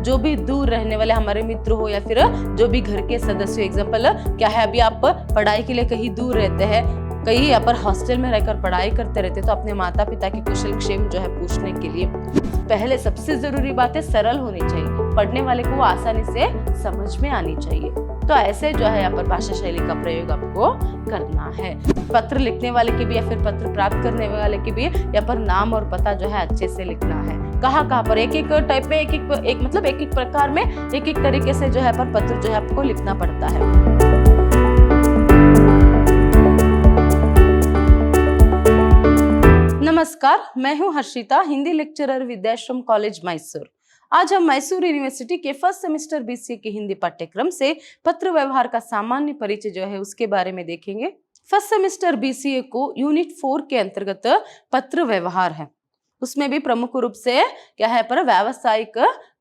जो भी दूर रहने वाले हमारे मित्र हो या फिर जो भी घर के सदस्य, एग्जाम्पल क्या है, अभी आप पढ़ाई के लिए कहीं दूर रहते हैं, कहीं यहाँ पर हॉस्टल में रहकर पढ़ाई करते रहते, तो अपने माता पिता की कुशल क्षेम जो है पूछने के लिए पहले सबसे जरूरी बात है सरल होनी चाहिए, पढ़ने वाले को वो आसानी से समझ में आनी चाहिए। तो ऐसे जो है यहाँ पर भाषा शैली का प्रयोग आपको करना है। पत्र लिखने वाले की भी या फिर पत्र प्राप्त करने वाले की भी यहाँ पर नाम और पता जो है अच्छे से लिखना है। कहाँ पर एक एक टाइप में एक एक प्रकार में एक एक तरीके से जो है पर पत्र जो है आपको लिखना पड़ता है। नमस्कार, मैं हूं हर्षिता, हिंदी लेक्चरर विद्याश्रम कॉलेज मैसूर। आज हम मैसूर यूनिवर्सिटी के फर्स्ट सेमेस्टर बीसीए के हिंदी पाठ्यक्रम से पत्र व्यवहार का सामान्य परिचय जो है उसके बारे में देखेंगे। फर्स्ट सेमेस्टर बीसीए को यूनिट 4 के अंतर्गत पत्र व्यवहार है, उसमें भी प्रमुख रूप से क्या है पर व्यावसायिक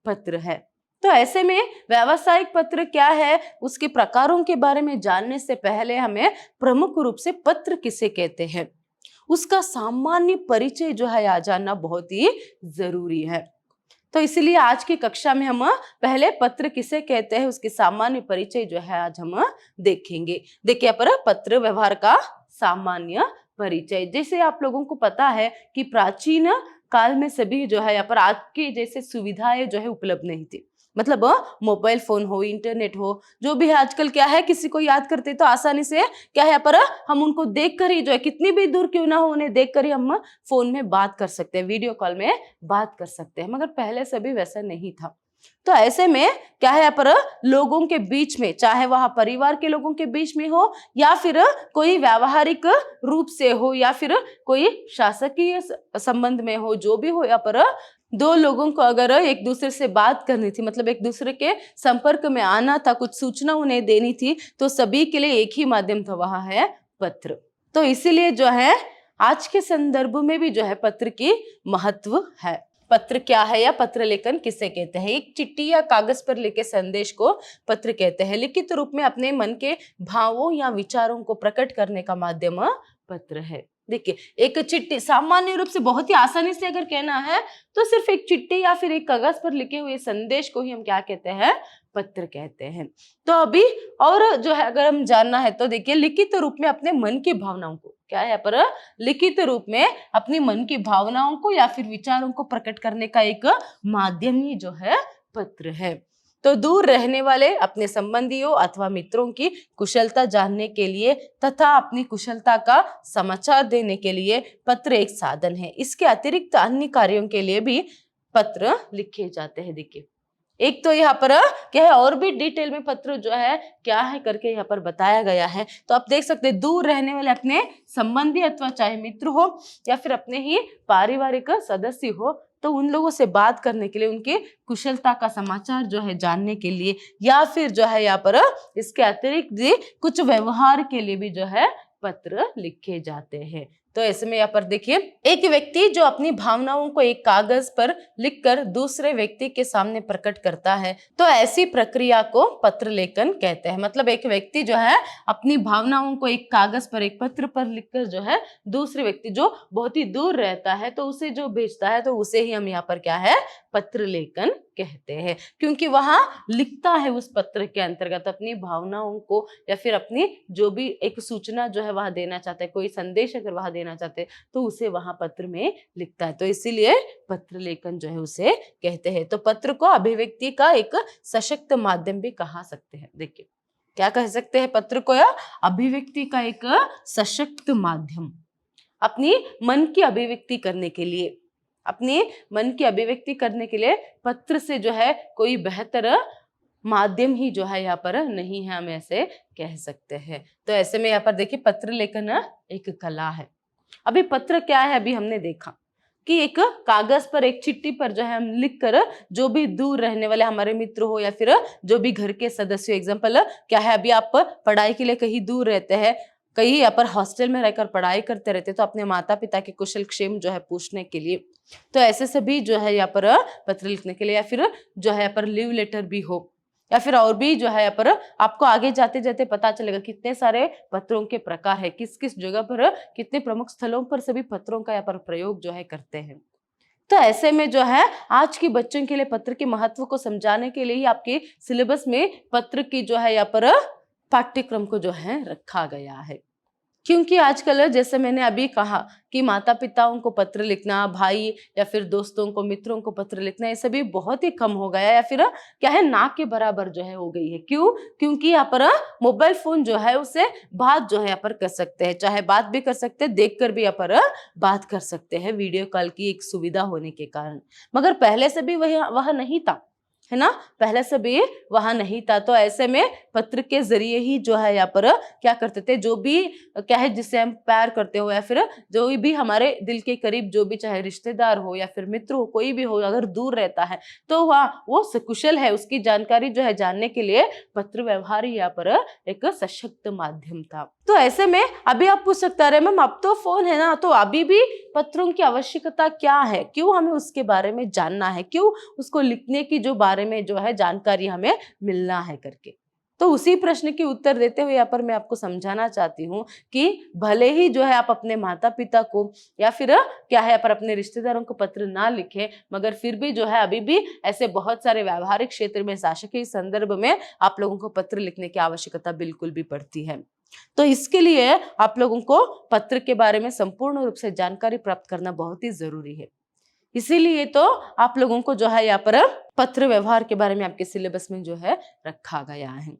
पत्र है। तो ऐसे में व्यावसायिक पत्र क्या है, उसके प्रकारों के बारे में जानने से पहले हमें प्रमुख रूप से पत्र किसे कहते हैं उसका सामान्य परिचय जो है आज जानना बहुत ही जरूरी है। तो इसलिए आज की कक्षा में हम पहले पत्र किसे कहते हैं उसके सामान्य परिचय जो है आज हम देखेंगे। देखिए यहाँ पर पत्र व्यवहार का सामान्य परिचय, जैसे आप लोगों को पता है कि प्राचीन काल में सभी जो है यहाँ पर आज के जैसे सुविधाएं जो है उपलब्ध नहीं थी, मतलब मोबाइल फोन हो, इंटरनेट हो, जो भी है आजकल क्या है, किसी को याद करते तो आसानी से क्या है पर हम उनको देखकर ही जो है, कितनी भी दूर क्यों ना हो उन्हें देखकर ही हम फोन में बात कर सकते हैं, वीडियो कॉल में बात कर सकते हैं, मगर पहले से भी वैसा नहीं था। तो ऐसे में क्या है पर लोगों के बीच में, चाहे वह परिवार के लोगों के बीच में हो या फिर कोई व्यावहारिक रूप से हो या फिर कोई शासकीय संबंध में हो, जो भी हो, या पर दो लोगों को अगर एक दूसरे से बात करनी थी, मतलब एक दूसरे के संपर्क में आना था, कुछ सूचना उन्हें देनी थी, तो सभी के लिए एक ही माध्यम था, वह है पत्र। तो इसीलिए जो है आज के संदर्भ में भी जो है पत्र की महत्व है। पत्र क्या है या पत्र लेखन किसे कहते हैं? एक चिट्ठी या कागज पर लिखे संदेश को पत्र कहते हैं। लिखित रूप में अपने मन के भावों या विचारों को प्रकट करने का माध्यम पत्र है। देखिए, एक चिट्ठी सामान्य रूप से बहुत ही आसानी से अगर कहना है तो सिर्फ एक चिट्ठी या फिर एक कागज पर लिखे हुए संदेश को ही हम क्या कहते हैं? पत्र कहते हैं। तो अभी और जो है अगर हम जानना है तो देखिए, लिखित रूप में अपने मन की भावनाओं को, क्या है पर लिखित रूप में अपनी मन की भावनाओं को या फिर विचारों को प्रकट करने का एक माध्यम ही जो है पत्र है। तो दूर रहने वाले अपने संबंधियों अथवा मित्रों की कुशलता जानने के लिए तथा अपनी कुशलता का समाचार देने के लिए पत्र एक साधन है। इसके अतिरिक्त अन्य कार्यों के लिए भी पत्र लिखे जाते हैं। देखिए, एक तो यहाँ पर क्या है और भी डिटेल में पत्र जो है क्या है करके यहाँ पर बताया गया है। तो आप देख सकते हैं, दूर रहने वाले अपने संबंधी अथवा चाहे मित्र हो या फिर अपने ही पारिवारिक सदस्य हो, तो उन लोगों से बात करने के लिए, उनके कुशलता का समाचार जो है जानने के लिए, या फिर जो है यहाँ पर इसके अतिरिक्त कुछ व्यवहार के लिए भी जो है पत्र लिखे जाते हैं। तो ऐसे में यहाँ पर देखिए, एक व्यक्ति जो अपनी भावनाओं को एक कागज पर लिखकर दूसरे व्यक्ति के सामने प्रकट करता है, तो ऐसी प्रक्रिया को पत्र लेखन कहते हैं। मतलब एक व्यक्ति जो है अपनी भावनाओं को एक कागज पर, एक पत्र पर लिखकर जो है दूसरे व्यक्ति जो बहुत ही दूर रहता है तो उसे जो भेजता है, तो उसे ही हम यहाँ पर क्या है पत्र लेखन कहते हैं, क्योंकि वहां लिखता है उस पत्र के अंतर्गत अपनी भावनाओं को या फिर अपनी जो भी एक सूचना जो है वहां देना चाहता है, कोई संदेश अगर वहां देना चाहते हैं तो उसे वहां पत्र में लिखता है। तो इसीलिए पत्र लेखन जो है उसे कहते हैं। तो पत्र को अभिव्यक्ति का एक सशक्त माध्यम भी कहा सकते हैं। देखिए, क्या कह सकते हैं पत्र को? या अभिव्यक्ति का एक सशक्त माध्यम, अपनी मन की अभिव्यक्ति करने के लिए, अपनी मन की अभिव्यक्ति करने के लिए पत्र से जो है कोई बेहतर माध्यम ही जो है यहाँ पर नहीं है, हम ऐसे कह सकते हैं। तो ऐसे में यहाँ पर देखिए, पत्र लेखन एक कला है। अभी पत्र क्या है, अभी हमने देखा कि एक कागज पर, एक चिट्ठी पर जो है हम लिखकर जो भी दूर रहने वाले हमारे मित्र हो या फिर जो भी घर के सदस्य, एग्जाम्पल क्या है, अभी आप पढ़ाई के लिए कहीं दूर रहते हैं, कहीं यहाँ पर हॉस्टल में रहकर पढ़ाई करते रहते, तो अपने माता पिता के कुशल क्षेम जो है पूछने के लिए, तो ऐसे सभी जो है यहाँ पर पत्र लिखने के लिए, या फिर जो है यहाँ पर लीव लेटर भी हो, या फिर और भी जो है यहाँ पर आपको आगे जाते जाते पता चलेगा कितने सारे पत्रों के प्रकार है, किस किस जगह पर, कितने प्रमुख स्थलों पर सभी पत्रों का यहाँ पर प्रयोग जो है करते हैं। तो ऐसे में जो है आज के बच्चों के लिए पत्र के महत्व को समझाने के लिए ही आपके सिलेबस में पत्र की जो है यहाँ पर पाठ्यक्रम को जो है रखा गया है। क्योंकि आजकल जैसे मैंने अभी कहा कि माता पिताओं को पत्र लिखना, भाई या फिर दोस्तों को, मित्रों को पत्र लिखना, ये सभी बहुत ही कम हो गया या फिर क्या है ना के बराबर जो है हो गई है। क्यों? क्योंकि यहाँ पर मोबाइल फोन जो है उससे बात जो है यहाँ पर कर सकते हैं, चाहे बात भी कर सकते हैं, देख कर भी यहाँ पर बात कर सकते हैं, वीडियो कॉल की एक सुविधा होने के कारण। मगर पहले से भी वह नहीं था, है ना, पहले से भी वहां नहीं था। तो ऐसे में पत्र के जरिए ही जो है यहाँ पर क्या करते थे, जो भी क्या है जिससे हम प्यार करते हो या फिर जो भी हमारे दिल के करीब जो भी, चाहे रिश्तेदार हो या फिर मित्र हो, कोई भी हो, अगर दूर रहता है तो वह वो सकुशल है उसकी जानकारी जो है जानने के लिए पत्र व्यवहार ही यहाँ पर एक सशक्त माध्यम था। तो ऐसे में अभी आप पूछ सकते हैं मैम अब तो फोन है ना, तो अभी भी पत्रों की आवश्यकता क्या है, क्यों हमें उसके बारे में जानना है, क्यों उसको लिखने की जो बारे में जो है जानकारी हमें मिलना है करके। तो उसी प्रश्न की उत्तर देते हुए यहाँ पर मैं आपको समझाना चाहती हूँ कि भले ही जो है आप अपने माता पिता को या फिर क्या है पर अपने रिश्तेदारों को पत्र ना लिखें, मगर फिर भी जो है अभी भी ऐसे बहुत सारे व्यावहारिक क्षेत्र में, शासकीय संदर्भ में आप लोगों को पत्र लिखने की आवश्यकता बिल्कुल भी पड़ती है। तो इसके लिए आप लोगों को पत्र के बारे में संपूर्ण रूप से जानकारी प्राप्त करना बहुत ही जरूरी है। इसीलिए तो आप लोगों को जो है यहाँ पर पत्र व्यवहार के बारे में आपके सिलेबस में जो है रखा गया है।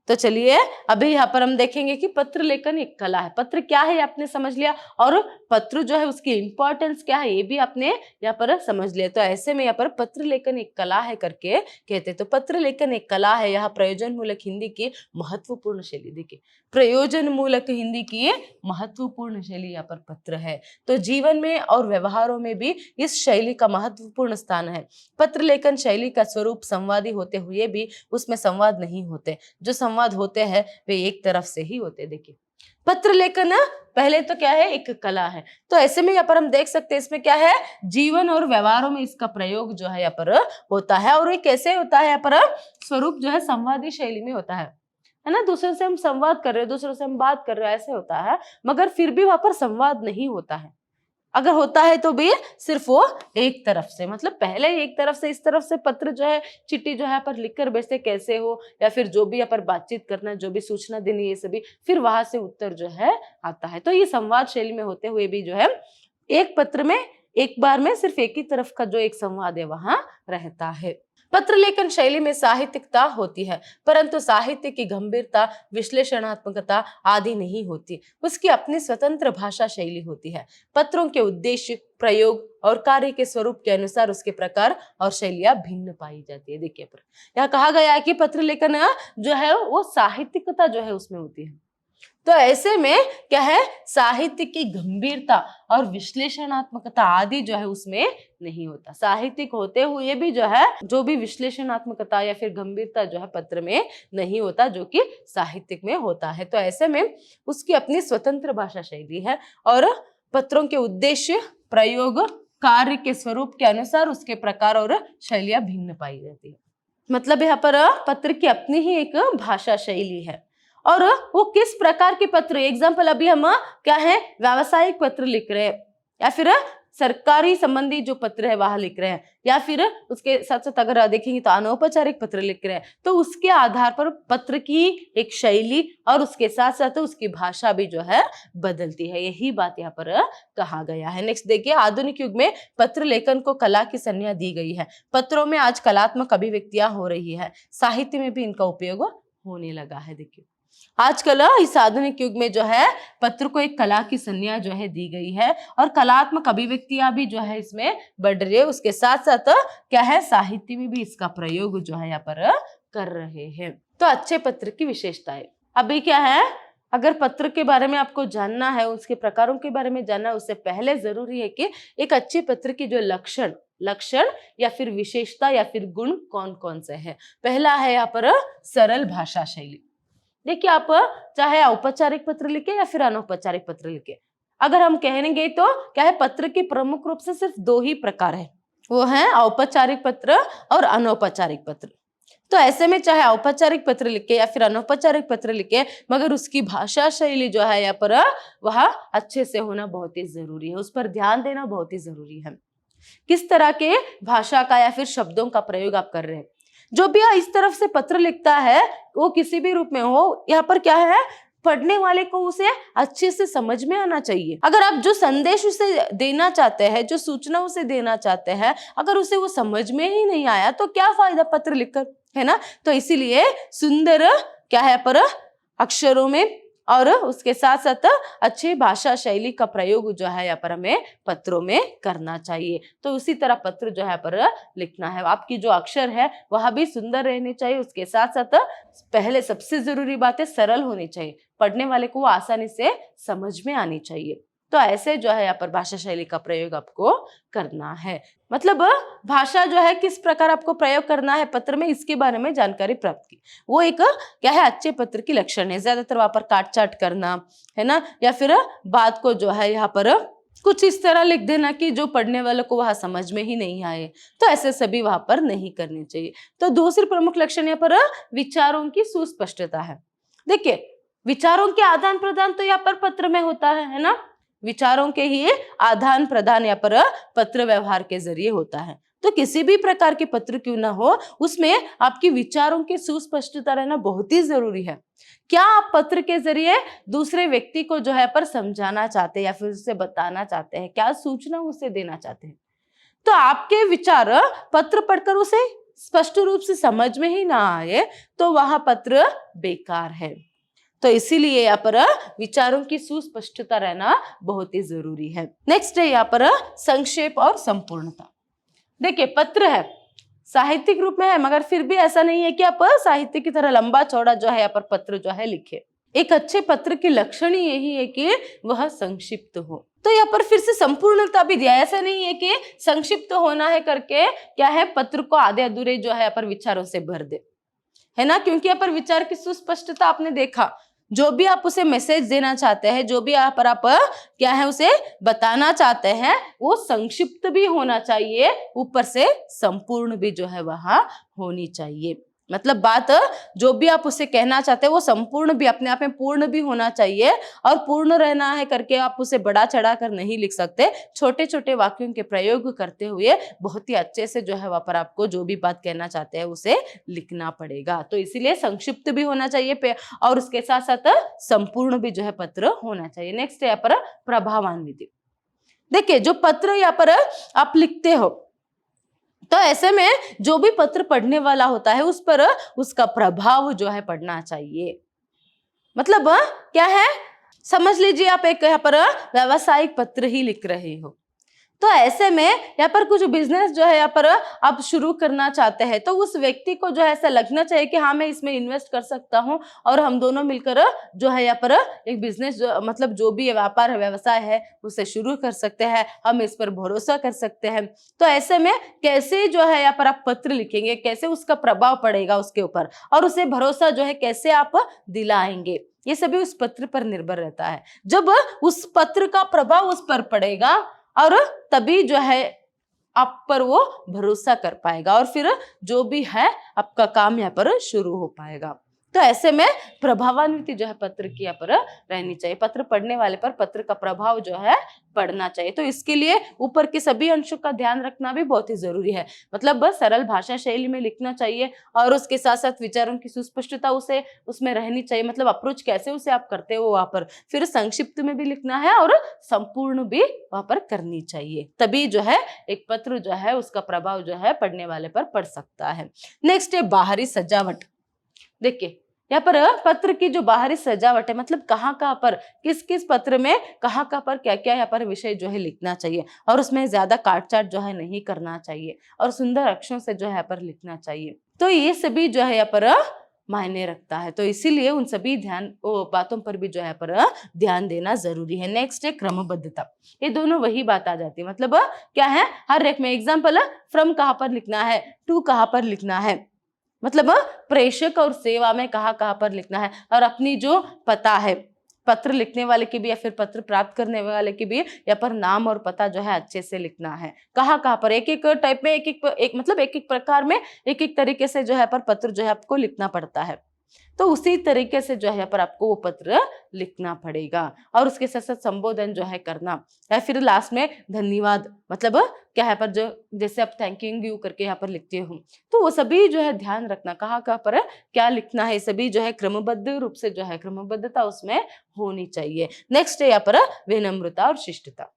तो चलिए अभी यहाँ पर हम देखेंगे कि पत्र लेखन एक कला है। पत्र क्या है आपने समझ लिया, और पत्र जो है उसकी इंपॉर्टेंस क्या है ये भी आपने यहाँ पर समझ लिया। तो ऐसे में यहाँ पर पत्र लेखन एक कला है करके कहते। तो पत्र लेखन एक कला है, यह प्रयोजन मूलक हिंदी की महत्वपूर्ण शैली। देखिए, प्रयोजन मूलक हिंदी की महत्वपूर्ण शैली यहाँ पर पत्र है। तो जीवन में और व्यवहारों में भी इस शैली का महत्वपूर्ण स्थान है। पत्र लेखन शैली का स्वरूप संवादी होते हुए भी उसमें संवाद नहीं होते, जो संवाद होते हैं वे एक तरफ से ही होते। देखिए, पत्र लेखन पहले तो क्या है, एक कला है। तो ऐसे में यहाँ पर हम देख सकते हैं इसमें क्या है, जीवन और व्यवहारों में इसका प्रयोग जो है यहाँ पर होता है। और ये कैसे होता है, यहाँ पर स्वरूप जो है संवादी शैली में होता है ना। दूसरे से हम संवाद कर रहे हैं, दूसरों से हम बात कर रहे हैं, ऐसे होता है। मगर फिर भी वहां पर संवाद नहीं होता है। अगर होता है तो भी सिर्फ वो एक तरफ से, मतलब पहले एक तरफ से, इस तरफ से पत्र जो है, चिट्ठी जो है पर लिखकर भेजते कैसे हो, या फिर जो भी यहाँ पर बातचीत करना, जो भी सूचना देनी, ये सभी फिर वहां से उत्तर जो है आता है। तो ये संवाद शैली में होते हुए भी जो है एक पत्र में एक बार में सिर्फ एक ही तरफ का जो एक संवाद है वहां रहता है। पत्र लेखन शैली में साहित्यिकता होती है, परंतु साहित्य की गंभीरता, विश्लेषणात्मकता आदि नहीं होती। उसकी अपनी स्वतंत्र भाषा शैली होती है। पत्रों के उद्देश्य, प्रयोग और कार्य के स्वरूप के अनुसार उसके प्रकार और शैलियां भिन्न पाई जाती है। देखिए, पर यहाँ कहा गया है कि पत्र लेखन जो है वो साहित्यिकता जो है उसमें होती है। तो ऐसे में क्या है, साहित्य की गंभीरता और विश्लेषणात्मकता आदि जो है उसमें नहीं होता। साहित्यिक होते हुए भी जो है जो भी विश्लेषणात्मकता या फिर गंभीरता जो है पत्र में नहीं होता, जो कि साहित्यिक में होता है। तो ऐसे में उसकी अपनी स्वतंत्र भाषा शैली है और पत्रों के उद्देश्य, प्रयोग, कार्य के स्वरूप के अनुसार उसके प्रकार और शैलियां भिन्न पाई जाती है। मतलब यहाँ पर पत्र की अपनी ही एक भाषा शैली है। और वो किस प्रकार के पत्र, एग्जाम्पल अभी हम क्या है, व्यावसायिक पत्र लिख रहे हैं या फिर सरकारी संबंधी जो पत्र है वहां लिख रहे हैं, या फिर उसके साथ साथ अगर देखेंगे तो अनौपचारिक पत्र लिख रहे हैं, तो उसके आधार पर पत्र की एक शैली और उसके साथ साथ उसकी भाषा भी जो है बदलती है। यही बात यहाँ पर कहा गया है। नेक्स्ट देखिए, आधुनिक युग में पत्र लेखन को कला की संज्ञा दी गई है। पत्रों में आज कलात्मक अभिव्यक्तियां हो रही है, साहित्य में भी इनका उपयोग होने लगा है। देखिए, आजकल इस आधुनिक युग में जो है पत्र को एक कला की संज्ञा जो है दी गई है और कलात्मक अभिव्यक्तियां भी जो है इसमें बढ़ रही है। उसके साथ साथ क्या है, साहित्य में भी इसका प्रयोग जो है यहाँ पर कर रहे हैं। तो अच्छे पत्र की विशेषताएं अभी क्या है, अगर पत्र के बारे में आपको जानना है, उसके प्रकारों के बारे में जानना है, उससे पहले जरूरी है कि एक अच्छे पत्र की जो लक्षण या फिर विशेषता या फिर गुण कौन कौन से है। पहला है यहाँ पर सरल भाषा शैली। देखिए, आप चाहे औपचारिक पत्र लिखे या फिर अनौपचारिक पत्र लिखे, अगर हम कहेंगे तो क्या है, पत्र के प्रमुख रूप से सिर्फ दो ही प्रकार है, वो है औपचारिक पत्र और अनौपचारिक पत्र। तो ऐसे में चाहे औपचारिक पत्र लिखे या फिर अनौपचारिक पत्र लिखे, मगर उसकी भाषा शैली जो है यहाँ पर वह अच्छे से होना बहुत ही जरूरी है, उस पर ध्यान देना बहुत ही जरूरी है। किस तरह के भाषा का या फिर शब्दों का प्रयोग आप कर रहे हैं। जो भी इस तरफ से पत्र लिखता है वो किसी भी रूप में हो, यहाँ पर क्या है, पढ़ने वाले को उसे अच्छे से समझ में आना चाहिए। अगर आप जो संदेश उसे देना चाहते हैं, जो सूचना उसे देना चाहते हैं, अगर उसे वो समझ में ही नहीं आया तो क्या फायदा पत्र लिखकर, है ना। तो इसीलिए सुंदर क्या है पर अक्षरों में और उसके साथ साथ अच्छी भाषा शैली का प्रयोग जो है यहाँ पर हमें पत्रों में करना चाहिए। तो उसी तरह पत्र जो है पर लिखना है। आपकी जो अक्षर है वह भी सुंदर रहनी चाहिए, उसके साथ साथ पहले सबसे जरूरी बात है सरल होनी चाहिए, पढ़ने वाले को आसानी से समझ में आनी चाहिए। तो ऐसे जो है यहाँ पर भाषा शैली का प्रयोग आपको करना है। मतलब भाषा जो है किस प्रकार आपको प्रयोग करना है पत्र में, इसके बारे में जानकारी प्राप्त की। वो एक क्या है, अच्छे पत्र की लक्षण है। ज्यादातर वहां पर काट चाट करना, है ना, या फिर बात को जो है यहाँ पर कुछ इस तरह लिख देना कि जो पढ़ने वालों को वहां समझ में ही नहीं आए, तो ऐसे सभी वहां पर नहीं करनी चाहिए। तो दूसरी प्रमुख लक्षण यहाँ पर विचारों की सुस्पष्टता है। देखिए, विचारों के आदान प्रदान तो यहाँ पर पत्र में होता है ना, विचारों के ही आदान प्रदान यहाँ पर पत्र व्यवहार के जरिए होता है। तो किसी भी प्रकार के पत्र क्यों ना हो, उसमें आपकी विचारों की सुस्पष्टता रहना बहुत ही जरूरी है। क्या आप पत्र के जरिए दूसरे व्यक्ति को जो है पर समझाना चाहते हैं या फिर उसे बताना चाहते हैं, क्या सूचना उसे देना चाहते हैं। तो आपके विचार पत्र पढ़कर उसे स्पष्ट रूप से समझ में ही ना आए तो वह पत्र बेकार है। तो इसीलिए यहाँ पर विचारों की सुस्पष्टता रहना बहुत ही जरूरी है। नेक्स्ट है यहाँ पर संक्षेप और संपूर्णता। देखिए, पत्र है साहित्यिक रूप में है, मगर फिर भी ऐसा नहीं है कि आप साहित्य की तरह लंबा चौड़ा जो है यहाँ पर पत्र जो है लिखे। एक अच्छे पत्र की लक्षण ही यही है कि वह संक्षिप्त हो। तो यहाँ पर फिर से संपूर्णता भी दिया, ऐसा नहीं है कि संक्षिप्त होना है करके क्या है पत्र को आधे अधूरे जो है यहाँ पर विचारों से भर दे, है ना। क्योंकि यहाँ पर विचार की सुस्पष्टता आपने देखा, जो भी आप उसे मैसेज देना चाहते हैं, जो भी यहाँ पर आप क्या है उसे बताना चाहते हैं, वो संक्षिप्त भी होना चाहिए, ऊपर से संपूर्ण भी जो है वहां होनी चाहिए। मतलब बात जो भी आप उसे कहना चाहते हैं वो संपूर्ण भी, अपने आप में पूर्ण भी होना चाहिए। और पूर्ण रहना है करके आप उसे बड़ा चढ़ा कर नहीं लिख सकते। छोटे छोटे वाक्यों के प्रयोग करते हुए बहुत ही अच्छे से जो है वहां पर आपको जो भी बात कहना चाहते हैं उसे लिखना पड़ेगा। तो इसीलिए संक्षिप्त भी होना चाहिए और उसके साथ साथ संपूर्ण भी जो है पत्र होना चाहिए। नेक्स्ट है यहाँ पर प्रभावान्वित। देखिए, जो पत्र यहाँ पर आप लिखते हो तो ऐसे में जो भी पत्र पढ़ने वाला होता है उस पर उसका प्रभाव जो है पड़ना चाहिए। मतलब क्या है, समझ लीजिए आप एक यहाँ पर व्यावसायिक पत्र ही लिख रहे हो, तो ऐसे में यहाँ पर कुछ बिजनेस जो है यहाँ पर आप शुरू करना चाहते हैं, तो उस व्यक्ति को जो है ऐसा लगना चाहिए कि हाँ मैं इसमें इन्वेस्ट कर सकता हूँ और हम दोनों मिलकर जो है यहाँ पर एक बिजनेस जो मतलब जो भी व्यापार है व्यवसाय है उसे शुरू कर सकते हैं, हम इस पर भरोसा कर सकते हैं। तो ऐसे में कैसे जो है यहाँ पर आप पत्र लिखेंगे, कैसे उसका प्रभाव पड़ेगा उसके ऊपर और उसे भरोसा जो है कैसे आप दिलाएंगे, ये सभी उस पत्र पर निर्भर रहता है। जब उस पत्र का प्रभाव उस पर पड़ेगा और तभी जो है आप पर वो भरोसा कर पाएगा और फिर जो भी है आपका काम यहाँ पर शुरू हो पाएगा। तो ऐसे में प्रभावान्वित जो है पत्र की यहाँ पर रहनी चाहिए। पत्र पढ़ने वाले पर पत्र का प्रभाव जो है पड़ना चाहिए। तो इसके लिए ऊपर के सभी अंशों का ध्यान रखना भी बहुत ही जरूरी है। मतलब बस सरल भाषा शैली में लिखना चाहिए और उसके साथ साथ विचारों की सुस्पष्टता उसे उसमें रहनी चाहिए। मतलब अप्रोच कैसे उसे आप करते हो वहां पर, फिर संक्षिप्त में भी लिखना है और संपूर्ण भी वहां पर करनी चाहिए, तभी जो है एक पत्र जो है उसका प्रभाव जो है पढ़ने वाले पर पड़ सकता है। नेक्स्ट है बाहरी सजावट। देखिए, यहाँ पर पत्र की जो बाहरी सजावट है, मतलब कहाँ कहाँ पर किस किस पत्र में कहाँ कहाँ पर क्या क्या यहाँ पर विषय जो है लिखना चाहिए और उसमें ज्यादा काट चाट जो है नहीं करना चाहिए और सुंदर अक्षरों से जो है यहाँ पर लिखना चाहिए। तो ये सभी जो है यहाँ पर मायने रखता है। तो इसीलिए उन सभी बातों पर भी जो है पर ध्यान देना जरूरी है। नेक्स्ट है क्रमबद्धता। ये दोनों वही बात आ जाती है। मतलब क्या है, हर एक में एग्जाम्पल फ्रॉम कहाँ पर लिखना है, टू कहाँ पर लिखना है, मतलब प्रेषक और सेवा में कहाँ कहाँ पर लिखना है और अपनी जो पता है पत्र लिखने वाले की भी या फिर पत्र प्राप्त करने वाले की भी यहाँ पर नाम और पता जो है अच्छे से लिखना है। कहाँ कहाँ पर एक एक टाइप में एक मतलब एक एक प्रकार में एक एक तरीके से जो है पर पत्र जो है आपको लिखना पड़ता है। तो उसी तरीके से जो है पर आपको वो पत्र लिखना पड़ेगा। और उसके साथ साथ संबोधन जो है करना, या फिर लास्ट में धन्यवाद, मतलब क्या है पर जो जैसे आप थैंकिंग यू करके यहाँ पर लिखते हो, तो वो सभी जो है ध्यान रखना कहाँ कहाँ पर क्या लिखना है, सभी जो है क्रमबद्ध रूप से जो है क्रमबद्धता उसमें होनी चाहिए। नेक्स्ट है यहाँ पर विनम्रता और शिष्टता।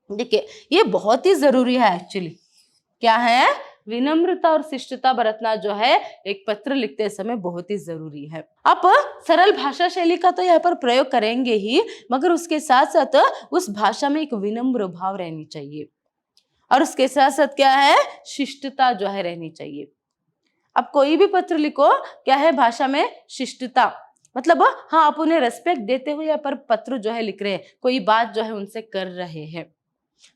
देखिए ये बहुत ही जरूरी है एक्चुअली। क्या है? विनम्रता और शिष्टता बरतना जो है एक पत्र लिखते समय बहुत ही जरूरी है। आप सरल भाषा शैली का तो यहाँ पर प्रयोग करेंगे ही, मगर उसके साथ साथ उस भाषा में एक विनम्र भाव रहनी चाहिए, और उसके साथ साथ क्या है, शिष्टता जो है रहनी चाहिए। अब कोई भी पत्र लिखो, क्या है भाषा में शिष्टता, मतलब हाँ आप उन्हें रेस्पेक्ट देते हुए यहाँ पर पत्र जो है लिख रहे हैं, कोई बात जो है उनसे कर रहे हैं,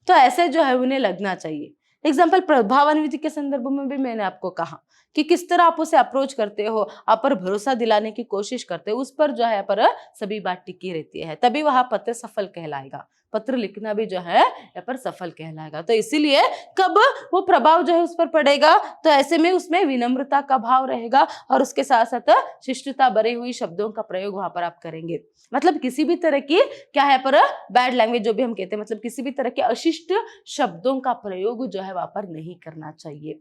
तो ऐसे जो है उन्हें लगना चाहिए। एग्जाम्पल प्रभावान्विति के संदर्भ में भी मैंने आपको कहा कि किस तरह आप उसे अप्रोच करते हो, आप पर भरोसा दिलाने की कोशिश करते हो, उस पर जो है पर सभी बात टिकी रहती है, तभी वह पत्र सफल कहलाएगा। पत्र लिखना भी जो है यहाँ पर सफल कहलाएगा। तो इसीलिए कब वो प्रभाव जो है उस पर पड़ेगा, तो ऐसे में उसमें विनम्रता का भाव रहेगा, और उसके साथ साथ शिष्टता भरी हुई शब्दों का प्रयोग वहां पर आप करेंगे। मतलब किसी भी तरह की क्या है पर बैड लैंग्वेज जो भी हम कहते हैं, मतलब किसी भी तरह के अशिष्ट शब्दों का प्रयोग जो है वहां पर नहीं करना चाहिए।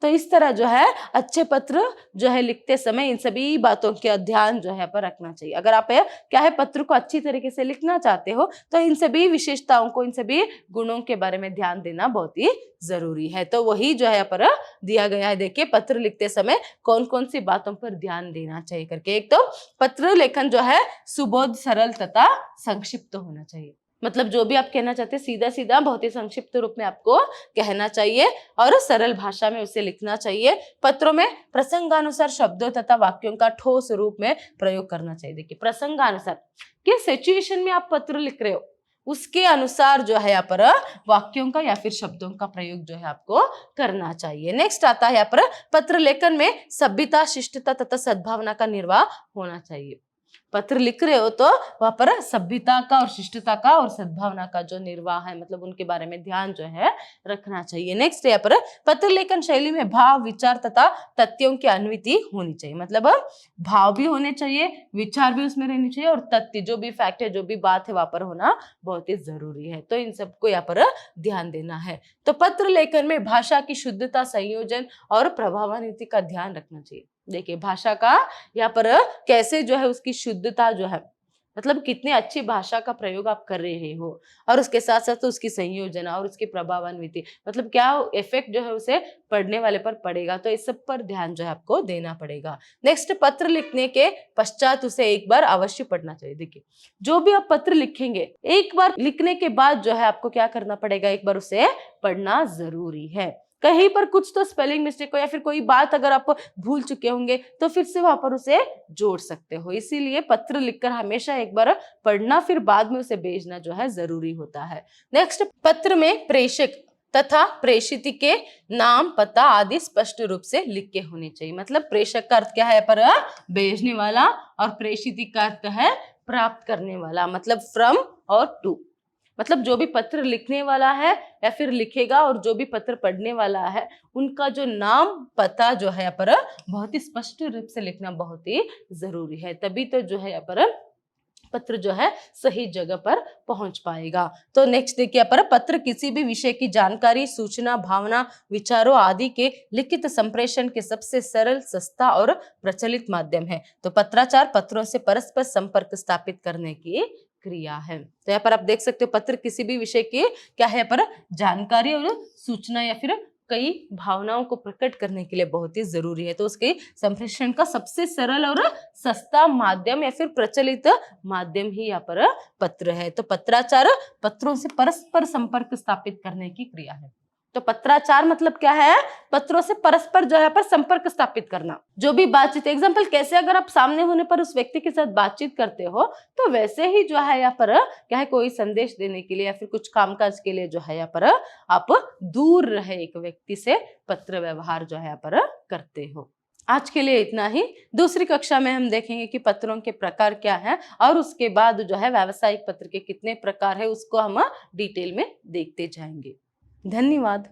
तो इस तरह जो है अच्छे पत्र जो है लिखते समय इन सभी बातों का ध्यान जो है पर रखना चाहिए। अगर आप क्या है पत्र को अच्छी तरीके से लिखना चाहते हो, तो इन सभी विशेषताओं को, इन सभी गुणों के बारे में ध्यान देना बहुत ही जरूरी है। तो वही जो है पर दिया गया है, देखिए पत्र लिखते समय कौन कौन सी बातों पर ध्यान देना चाहिए करके। एक तो पत्र लेखन जो है सुबोध, सरल तथा संक्षिप्त होना चाहिए। मतलब जो भी आप कहना चाहते हैं सीधा सीधा बहुत ही संक्षिप्त रूप में आपको कहना चाहिए, और सरल भाषा में उसे लिखना चाहिए। पत्रों में प्रसंगानुसार शब्दों तथा वाक्यों का ठोस रूप में प्रयोग करना चाहिए। देखिए प्रसंगानुसार, किस सिचुएशन में आप पत्र लिख रहे हो उसके अनुसार जो है यहाँ पर वाक्यों का या फिर शब्दों का प्रयोग जो है आपको करना चाहिए। नेक्स्ट आता है यहाँ पर पत्र लेखन में सभ्यता, शिष्टता तथा सद्भावना का निर्वाह होना चाहिए। पत्र लिख रहे हो तो वहां पर सभ्यता का और शिष्टता का और सद्भावना का जो निर्वाह है, मतलब उनके बारे में ध्यान जो है रखना चाहिए। नेक्स्ट यहाँ पर पत्र लेखन शैली में भाव, विचार तथा तथ्यों की अन्विति होनी चाहिए। मतलब भाव भी होने चाहिए, विचार भी उसमें रहनी चाहिए, और तथ्य जो भी फैक्ट है, जो भी बात है वहां पर होना बहुत ही जरूरी है। तो इन सबको यहाँ पर ध्यान देना है। तो पत्र लेखन में भाषा की शुद्धता, संयोजन और प्रभावान्विति का ध्यान रखना चाहिए। देखिए भाषा का यहाँ पर कैसे जो है उसकी शुद्धता जो है, मतलब कितनी अच्छी भाषा का प्रयोग आप कर रहे हो, और उसके साथ साथ उसकी संयोजन और उसकी प्रभावान्विति, मतलब क्या इफेक्ट जो है उसे पढ़ने वाले पर पड़ेगा। तो इस सब पर ध्यान जो है आपको देना पड़ेगा। नेक्स्ट, पत्र लिखने के पश्चात उसे एक बार अवश्य पढ़ना चाहिए। देखिए जो भी आप पत्र लिखेंगे, एक बार लिखने के बाद जो है आपको क्या करना पड़ेगा, एक बार उसे पढ़ना जरूरी है। कहीं पर कुछ तो स्पेलिंग मिस्टेक हो या फिर कोई बात अगर आप भूल चुके होंगे, तो फिर से वहां पर उसे जोड़ सकते हो। इसीलिए पत्र लिखकर हमेशा एक बार पढ़ना, फिर बाद में उसे भेजना जो है जरूरी होता है। नेक्स्ट, पत्र में प्रेषक तथा प्रेषित के नाम, पता आदि स्पष्ट रूप से लिख के होने चाहिए। मतलब प्रेषक का अर्थ क्या है पर भेजने वाला, और प्रेषित का अर्थ है प्राप्त करने वाला, मतलब फ्रॉम और टू। मतलब जो भी पत्र लिखने वाला है या फिर लिखेगा, और जो भी पत्र पढ़ने वाला है, उनका जो नाम, पता जो है यहाँ पर बहुत ही स्पष्ट रूप से लिखना बहुत ही जरूरी है। तभी तो जो है यहाँ पर पत्र जो है सही जगह पर पहुंच पाएगा। तो नेक्स्ट देखिए यहाँ पर पत्र किसी भी विषय की जानकारी, सूचना, भावना, विचारों आदि के लिखित संप्रेषण के सबसे सरल, सस्ता और प्रचलित माध्यम है। तो पत्राचार पत्रों से परस्पर संपर्क स्थापित करने की क्रिया है। तो यहाँ पर आप देख सकते हो पत्र किसी भी विषय की क्या है पर जानकारी और सूचना या फिर कई भावनाओं को प्रकट करने के लिए बहुत ही जरूरी है। तो उसके संप्रेषण का सबसे सरल और सस्ता माध्यम या फिर प्रचलित माध्यम ही यहाँ पर पत्र है। तो पत्राचार पत्रों से परस्पर संपर्क स्थापित करने की क्रिया है। तो पत्राचार मतलब क्या है, पत्रों से परस्पर जो है पर संपर्क स्थापित करना। जो भी बातचीत, एग्जाम्पल कैसे अगर आप सामने होने पर उस व्यक्ति के साथ बातचीत करते हो, तो वैसे ही जो है यहाँ पर क्या है कोई संदेश देने के लिए या फिर कुछ कामकाज के लिए जो है यहाँ पर आप दूर रहे एक व्यक्ति से पत्र व्यवहार जो है यहाँ पर करते हो। आज के लिए इतना ही। दूसरी कक्षा में हम देखेंगे कि पत्रों के प्रकार क्या है, और उसके बाद जो है व्यावसायिक पत्र के कितने प्रकार है उसको हम डिटेल में देखते जाएंगे। धन्यवाद।